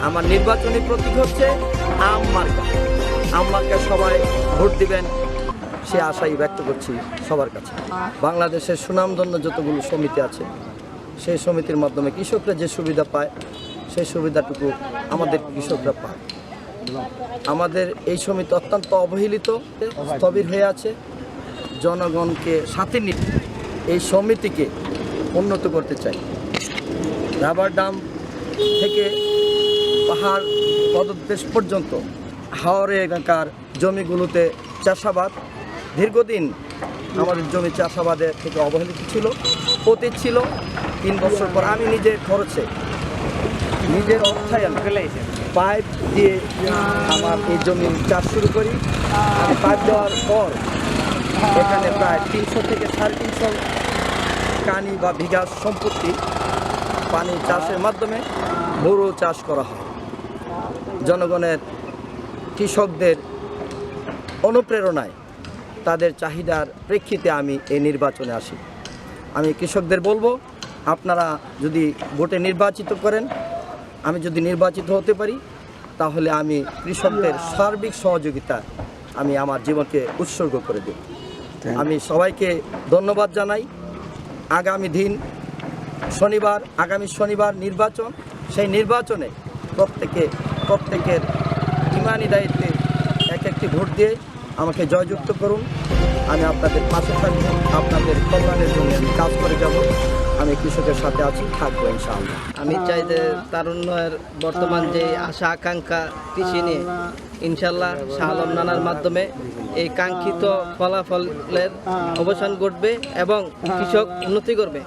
আমার নির্বাচনী প্রতীক হচ্ছে আম মার্কা। আম মার্কায় সবাই ভোট দিবেন সে আশাই ব্যক্ত করছি সবার কাছে। বাংলাদেশের সুনামধন্য যতগুলো সমিতি আছে সেই সমিতির মাধ্যমে কৃষকরা যে সুবিধা পায় সেই সুবিধাটুকু আমাদের কৃষকরা পায়। আমাদের এই সমিতি অত্যন্ত অবহেলিত, স্থবির হয়ে আছে। জনগণকে সাথে নিয়ে এই সমিতিকে উন্নত করতে চাই। রাবার ডাম থেকে পাহাড় পদদেশ পর্যন্ত হাওরে এলাকার জমিগুলোতে চাষাবাদ, দীর্ঘদিন আমাদের জমি চাষাবাদের থেকে অবহেলিত ছিল, পতিত ছিল। 3 বছর পর আমি নিজের খরচে নিজের অর্থায়ন পাইপ দিয়ে আমার এই জমি চাষ শুরু করি। আমি পাইপ দেওয়ার পর এখানে প্রায় 300 থেকে 350 কানি বা বিঘা সম্পত্তি পানি চাষের মাধ্যমে বোরো চাষ করা হয়। জনগণের, কৃষকদের অনুপ্রেরণায়, তাদের চাহিদার প্রেক্ষিতে আমি এই নির্বাচনে আসি। আমি কৃষকদের বলবো, আপনারা যদি ভোটে নির্বাচিত করেন, আমি যদি নির্বাচিত হতে পারি, তাহলে আমি কৃষকদের সার্বিক সহযোগিতা আমি আমার জীবনকে উৎসর্গ করে দেব। আমি সবাইকে ধন্যবাদ জানাই। আগামী শনিবার নির্বাচন। সেই নির্বাচনে প্রত্যেকের ইমানি দায়িত্বে একটি ভোট দিয়ে আমাকে জয়যুক্ত করুন। আমি আপনাদের পাশে থাকব, আপনাদের কল্যাণের জন্য আমি কাজ করে যাব। আমি কৃষকের সাথে আছি, থাকবো ইনশাআল্লাহ। আমি চাই যে তারুণ্যের বর্তমান যে আশা আকাঙ্ক্ষা কৃষি নিয়ে ইনশাল্লাহ শাহ আলম নানার মাধ্যমে এই কাঙ্ক্ষিত ফলাফলের অবসান ঘটবে এবং কৃষক উন্নতি করবে।